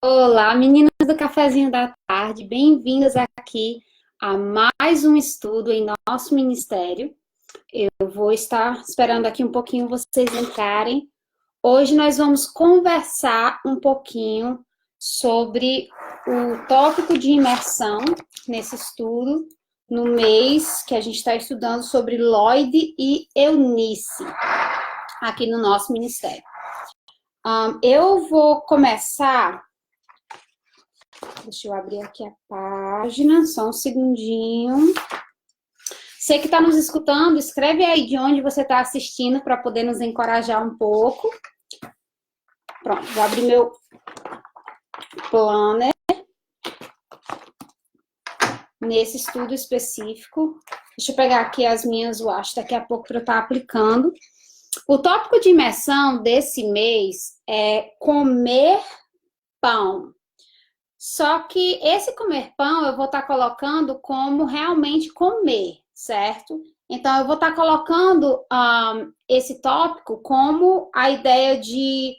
Olá, meninas do cafezinho da tarde, bem-vindas aqui a mais um estudo em nosso ministério. Eu vou estar esperando aqui um pouquinho vocês entrarem. Hoje nós vamos conversar um pouquinho sobre o tópico de imersão nesse estudo, no mês que a gente está estudando sobre Lloyd e Eunice, aqui no nosso ministério. Eu vou começar. Deixa eu abrir aqui a página, só um segundinho. Você que está nos escutando, escreve aí de onde você está assistindo para poder nos encorajar um pouco. Pronto, vou abrir meu planner nesse estudo específico. Deixa eu pegar aqui as minhas watch daqui a pouco para eu estar aplicando. O tópico de imersão desse mês é comer pão. Só que esse comer pão eu vou estar colocando como realmente comer, certo? Então, eu vou estar colocando esse tópico como a ideia de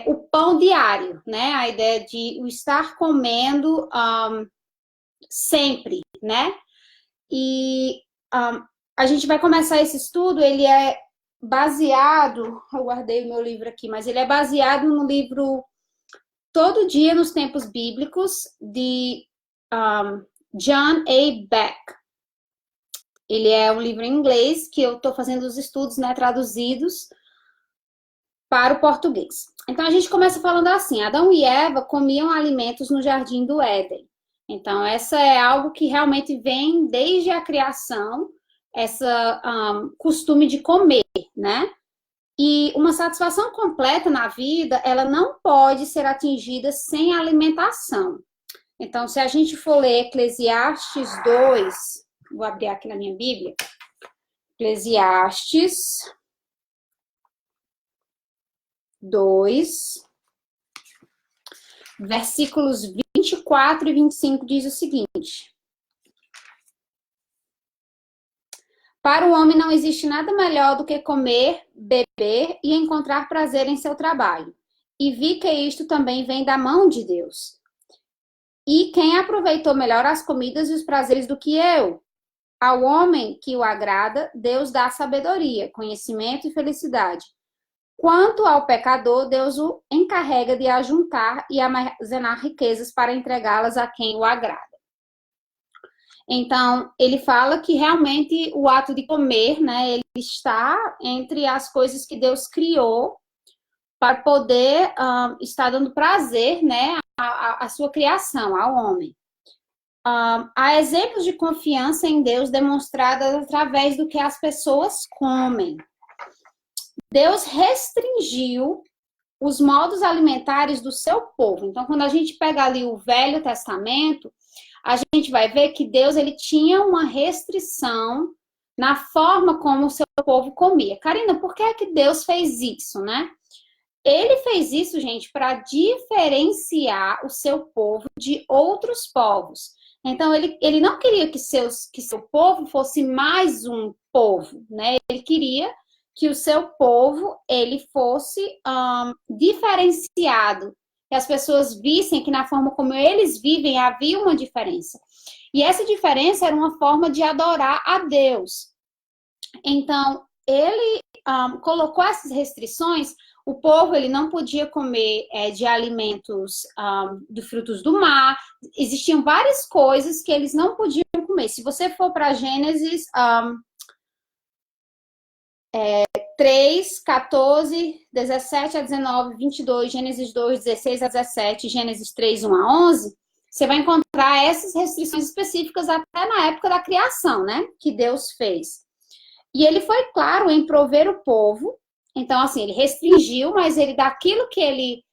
o pão diário, né? A ideia de o estar comendo sempre, né? E a gente vai começar esse estudo, ele é baseado, eu guardei o meu livro aqui, mas ele é baseado no livro Todo Dia nos Tempos Bíblicos, de John A. Beck. Ele é um livro em inglês que eu estou fazendo os estudos, né, traduzidos para o português. Então, a gente começa falando assim, Adão e Eva comiam alimentos no Jardim do Éden. Então, essa é algo que realmente vem desde a criação, essa costume de comer, né? E uma satisfação completa na vida, ela não pode ser atingida sem alimentação. Então, se a gente for ler Eclesiastes 2, vou abrir aqui na minha Bíblia, Eclesiastes 2, versículos 24 e 25 diz o seguinte: Para o homem não existe nada melhor do que comer, beber e encontrar prazer em seu trabalho. E vi que isto também vem da mão de Deus. E quem aproveitou melhor as comidas e os prazeres do que eu? Ao homem que o agrada, Deus dá sabedoria, conhecimento e felicidade. Quanto ao pecador, Deus o encarrega de ajuntar e armazenar riquezas para entregá-las a quem o agrada. Então, ele fala que realmente o ato de comer, né, ele está entre as coisas que Deus criou para poder estar dando prazer, né, à sua criação, ao homem. Há exemplos de confiança em Deus demonstradas através do que as pessoas comem. Deus restringiu os modos alimentares do seu povo. Então, quando a gente pega ali o Velho Testamento, a gente vai ver que Deus ele tinha uma restrição na forma como o seu povo comia. Karina, por que é que Deus fez isso, né? Ele fez isso, gente, para diferenciar o seu povo de outros povos. Então, ele não queria que seu povo fosse mais um povo, né? Ele queria que o seu povo ele fosse diferenciado, que as pessoas vissem que na forma como eles vivem havia uma diferença. E essa diferença era uma forma de adorar a Deus. Então, ele colocou essas restrições. O povo ele não podia comer de alimentos de frutos do mar. Existiam várias coisas que eles não podiam comer. Se você for para Gênesis 3, 14, 17 a 19, 22, Gênesis 2, 16 a 17, Gênesis 3, 1 a 11, você vai encontrar essas restrições específicas até na época da criação, né? Que Deus fez. E ele foi claro em prover o povo. Então, assim, ele restringiu, mas ele, daquilo que ele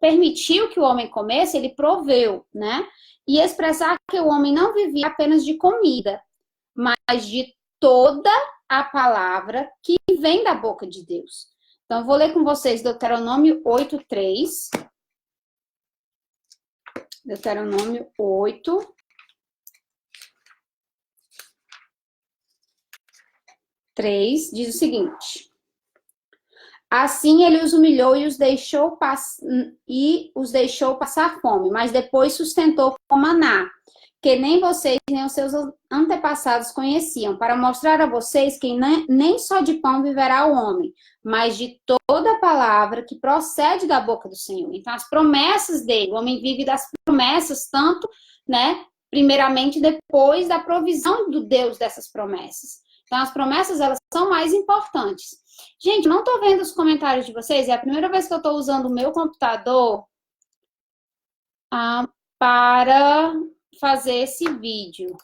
permitiu que o homem comesse, ele proveu, né? E expressar que o homem não vivia apenas de comida, mas de toda a palavra que vem da boca de Deus. Então, eu vou ler com vocês Deuteronômio 8:3. Deuteronômio 8, 3, diz o seguinte: Assim ele os humilhou e os deixou passar fome, mas depois sustentou com maná, que nem vocês nem os seus antepassados conheciam, para mostrar a vocês que nem só de pão viverá o homem, mas de toda palavra que procede da boca do Senhor. Então, as promessas dele, o homem vive das promessas, tanto, né, primeiramente, depois da provisão do Deus dessas promessas. Então, as promessas, elas são mais importantes. Gente, não estou vendo os comentários de vocês, é a primeira vez que eu estou usando o meu computador para fazer esse vídeo.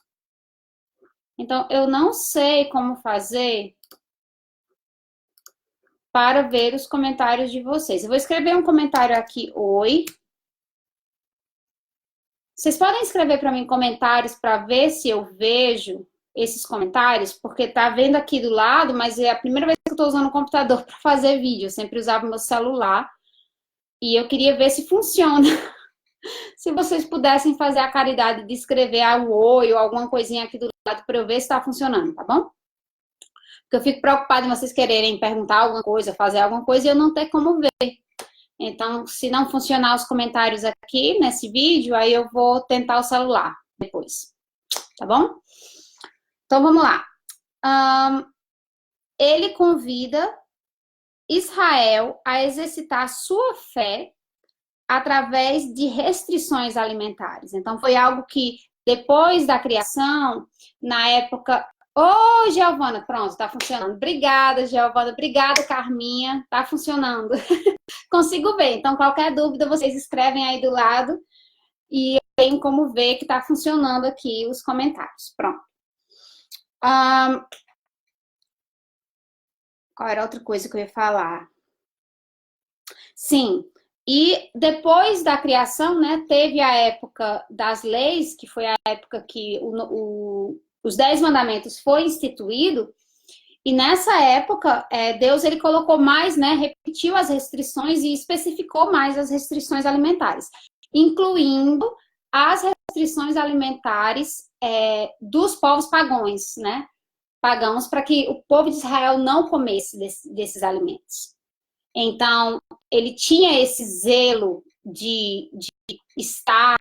Então, eu não sei como fazer para ver os comentários de vocês. Eu vou escrever um comentário aqui, oi. Vocês podem escrever para mim comentários para ver se eu vejo esses comentários, porque tá vendo aqui do lado, mas é a primeira vez que eu estou usando o computador para fazer vídeo. Eu sempre usava meu celular e eu queria ver se funciona. Se vocês pudessem fazer a caridade de escrever o oi ou alguma coisinha aqui do lado para eu ver se está funcionando, tá bom? Porque eu fico preocupada em vocês quererem perguntar alguma coisa, fazer alguma coisa e eu não ter como ver. Então, se não funcionar os comentários aqui nesse vídeo, aí eu vou tentar o celular depois, tá bom? Então, vamos lá. Ele convida Israel a exercitar sua fé através de restrições alimentares. Então, foi algo que, depois da criação, na época... Ô, Giovana, pronto, tá funcionando. Obrigada, Giovana. Obrigada, Carminha. Tá funcionando. Consigo ver. Então, qualquer dúvida, vocês escrevem aí do lado e eu tenho como ver que tá funcionando aqui os comentários. Pronto. Qual era a outra coisa que eu ia falar? Sim. E depois da criação, né, teve a época das leis, que foi a época que os 10 mandamentos foi instituído, e nessa época, Deus ele colocou mais, né, repetiu as restrições e especificou mais as restrições alimentares, incluindo as restrições alimentares dos povos pagãos, né, pagãos, para que o povo de Israel não comesse desses alimentos. Então, ele tinha esse zelo de estar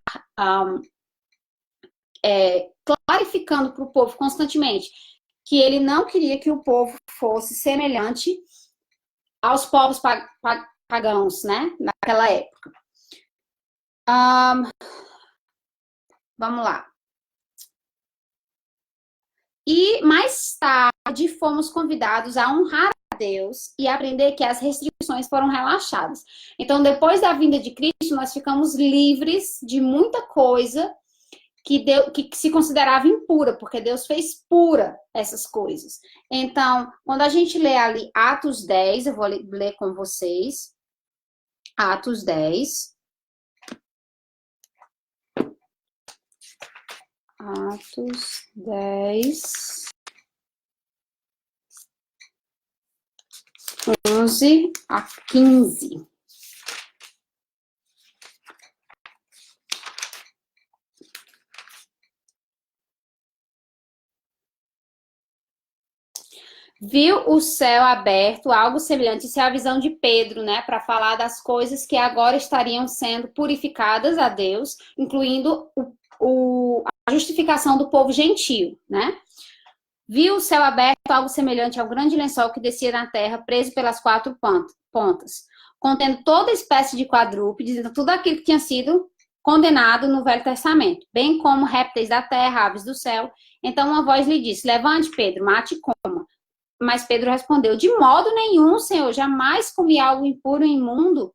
clarificando para o povo constantemente que ele não queria que o povo fosse semelhante aos povos pagãos, né? Naquela época. Vamos lá. E mais tarde fomos convidados a honrar a Deus e aprender que as restrições foram relaxadas. Então, depois da vinda de Cristo, nós ficamos livres de muita coisa que se considerava impura, porque Deus fez pura essas coisas. Então, quando a gente lê ali Atos 10, eu vou ler com vocês. Atos 10. Atos 10. 11 a 15. Viu o céu aberto, algo semelhante, isso é a visão de Pedro, né, para falar das coisas que agora estariam sendo purificadas a Deus, incluindo a justificação do povo gentio, né? Viu o céu aberto, algo semelhante ao grande lençol que descia na terra, preso pelas 4 pontas, contendo toda espécie de quadrúpedes, tudo aquilo que tinha sido condenado no Velho Testamento, bem como répteis da terra, aves do céu. Então uma voz lhe disse: levante, Pedro, mate e coma. Mas Pedro respondeu: de modo nenhum, Senhor, jamais comi algo impuro e imundo.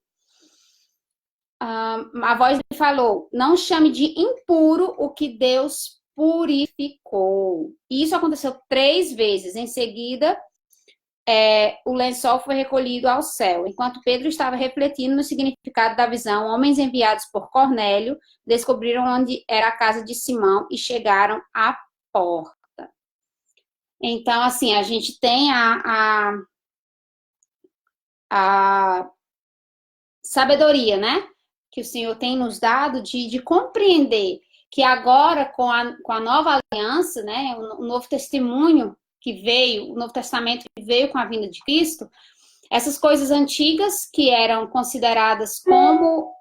A voz lhe falou: não chame de impuro o que Deus purificou. E isso aconteceu 3 vezes. Em seguida, o lençol foi recolhido ao céu. Enquanto Pedro estava refletindo no significado da visão, homens enviados por Cornélio descobriram onde era a casa de Simão e chegaram à porta. Então, assim, a gente tem a sabedoria, né? Que o Senhor tem nos dado de compreender que agora, com a nova aliança, né, o novo testemunho que veio, o Novo Testamento que veio com a vinda de Cristo, Essas coisas antigas que eram consideradas como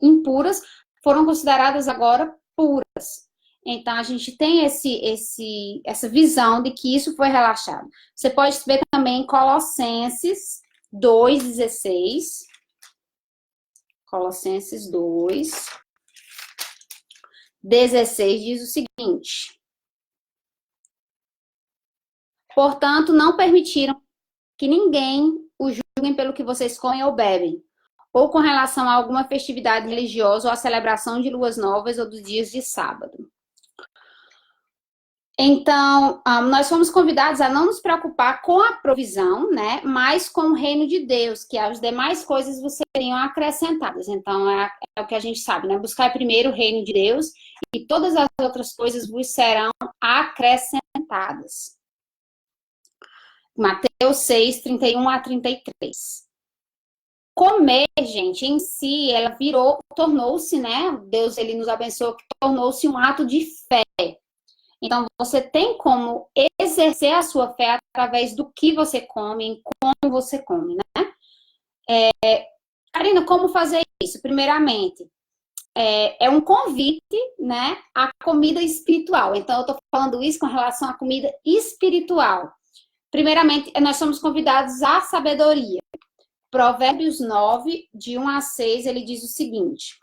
impuras, foram consideradas agora puras. Então, a gente tem essa visão de que isso foi relaxado. Você pode ver também em Colossenses 2,16. Colossenses 2,16 diz o seguinte: portanto, não permitiram que ninguém os julguem pelo que vocês comem ou bebem, ou com relação a alguma festividade religiosa ou a celebração de luas novas ou dos dias de sábado. Então, nós fomos convidados a não nos preocupar com a provisão, né, mas com o reino de Deus, que as demais coisas vos seriam acrescentadas. Então, é o que a gente sabe, né, buscar primeiro o reino de Deus e todas as outras coisas vos serão acrescentadas. Mateus 6, 31 a 33. Comer, gente, em si, ela tornou-se, né, Deus, ele nos abençoou, tornou-se um ato de fé. Então, você tem como exercer a sua fé através do que você come, em como você come, né? Karina, como fazer isso? Primeiramente, é um convite, né, à comida espiritual. Então, eu estou falando isso com relação à comida espiritual. Primeiramente, nós somos convidados à sabedoria. Provérbios 9, de 1 a 6, ele diz o seguinte.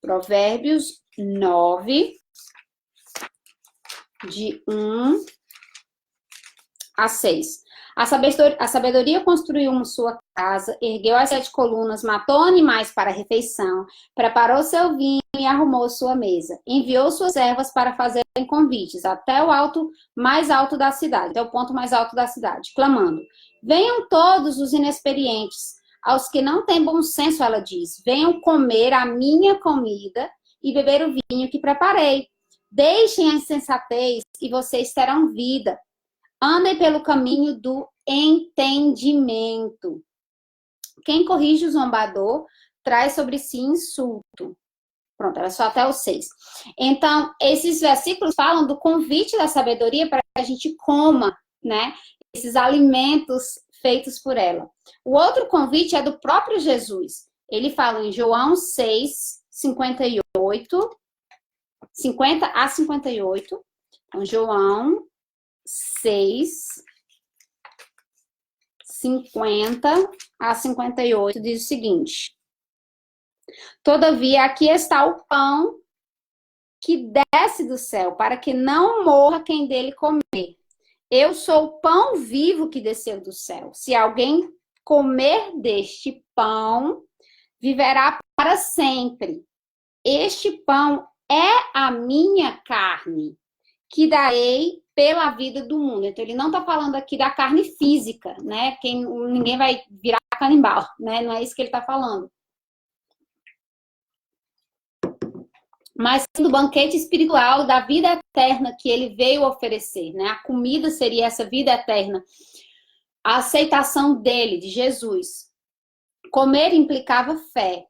Provérbios 9... de 1 a 6. A sabedoria construiu sua casa, ergueu as 7 colunas, matou animais para a refeição, preparou seu vinho e arrumou sua mesa. Enviou suas servas para fazerem convites até o mais alto da cidade, até o ponto mais alto da cidade, clamando: venham todos os inexperientes, aos que não têm bom senso, ela diz, venham comer a minha comida e beber o vinho que preparei. Deixem a insensatez e vocês terão vida. Andem pelo caminho do entendimento. Quem corrige o zombador traz sobre si insulto. Pronto, era só até o 6. Então, esses versículos falam do convite da sabedoria para que a gente coma, né, esses alimentos feitos por ela. O outro convite é do próprio Jesus. Ele fala em João 6, 58... 50 a 58. Então, João 6, 50 a 58 diz o seguinte: todavia, aqui está o pão que desce do céu, para que não morra quem dele comer. Eu sou o pão vivo que desceu do céu. Se alguém comer deste pão, viverá para sempre. Este pão é a minha carne, que darei pela vida do mundo. Então, ele não está falando aqui da carne física, né? Ninguém vai virar canibal, né? Não é isso que ele está falando. Mas do banquete espiritual, da vida eterna que ele veio oferecer, né? A comida seria essa vida eterna. A aceitação dele, de Jesus. Comer implicava fé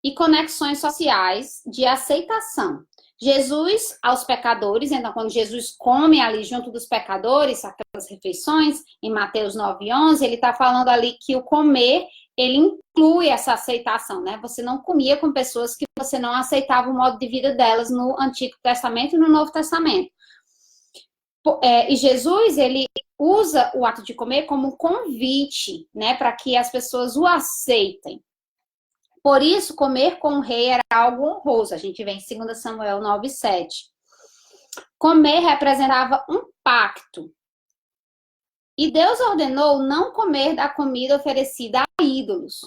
e conexões sociais de aceitação. Jesus aos pecadores, então quando Jesus come ali junto dos pecadores, aquelas refeições, em Mateus 9:11, ele está falando ali que o comer, ele inclui essa aceitação, né? Você não comia com pessoas que você não aceitava o modo de vida delas no Antigo Testamento e no Novo Testamento. E Jesus, ele usa o ato de comer como um convite, né? Para que as pessoas o aceitem. Por isso, comer com o rei era algo honroso. A gente vê em 2 Samuel 9:7. Comer representava um pacto. E Deus ordenou não comer da comida oferecida a ídolos.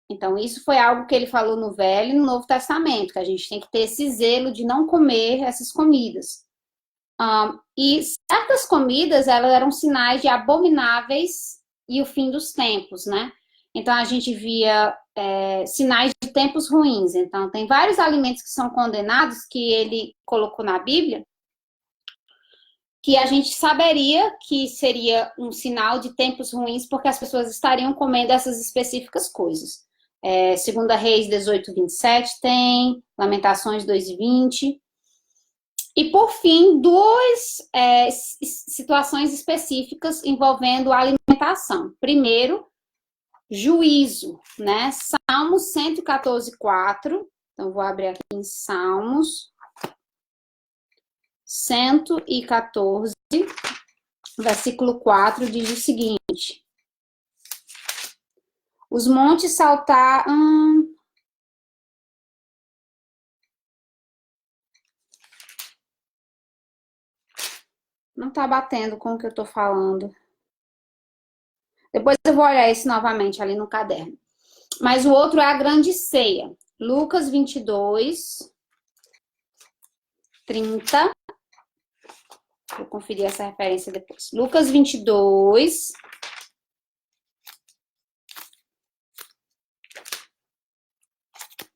Então, isso foi algo que ele falou no Velho e no Novo Testamento, que a gente tem que ter esse zelo de não comer essas comidas. E certas comidas, elas eram sinais de abomináveis e o fim dos tempos, né? Então, a gente via sinais de tempos ruins. Então, tem vários alimentos que são condenados, que ele colocou na Bíblia, que a gente saberia que seria um sinal de tempos ruins, porque as pessoas estariam comendo essas específicas coisas. 2 Reis 18:27 tem, Lamentações 2:20. E, por fim, duas situações específicas envolvendo alimentos meditação. Primeiro, juízo, né? Salmos 114, 4. Então, vou abrir aqui em Salmos 114, versículo 4, diz o seguinte: os montes saltaram. Não tá batendo com o que eu tô falando. Depois eu vou olhar esse novamente ali no caderno. Mas o outro é a grande ceia. Lucas 22, 30. Vou conferir essa referência depois. Lucas 22.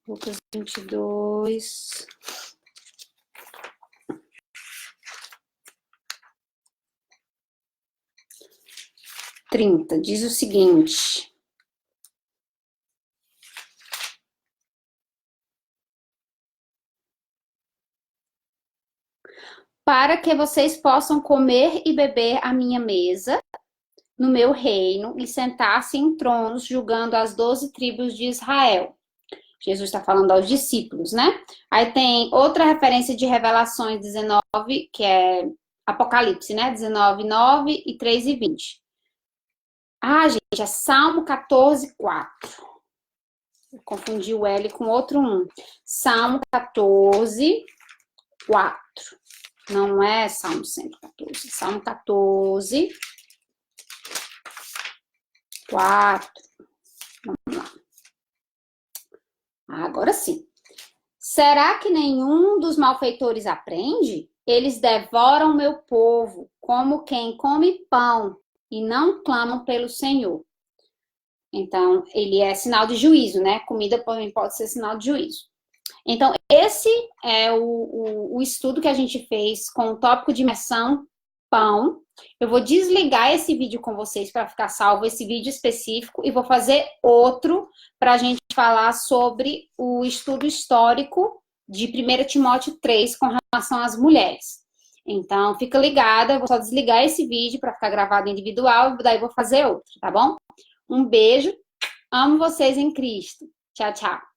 Lucas 22. Diz o seguinte: para que vocês possam comer e beber à minha mesa, no meu reino, e sentar-se em tronos, julgando as 12 tribos de Israel. Jesus está falando aos discípulos, né? Aí tem outra referência de Revelações 19, que é Apocalipse, né? 19, 9 e 3 e 20. Ah, gente, é Salmo 14, 4. Eu confundi o L com outro 1. Salmo 14, 4. Não é Salmo 114. Salmo 14, 4. Vamos lá. Agora sim. Será que nenhum dos malfeitores aprende? Eles devoram meu povo, como quem come pão, e não clamam pelo Senhor. Então, ele é sinal de juízo, né? Comida também pode ser sinal de juízo. Então, esse é o estudo que a gente fez com o tópico de imersão pão. Eu vou desligar esse vídeo com vocês para ficar salvo esse vídeo específico e vou fazer outro para a gente falar sobre o estudo histórico de 1 Timóteo 3 com relação às mulheres. Então, fica ligada, eu vou só desligar esse vídeo para ficar gravado individual e daí vou fazer outro, tá bom? Um beijo, amo vocês em Cristo. Tchau, tchau.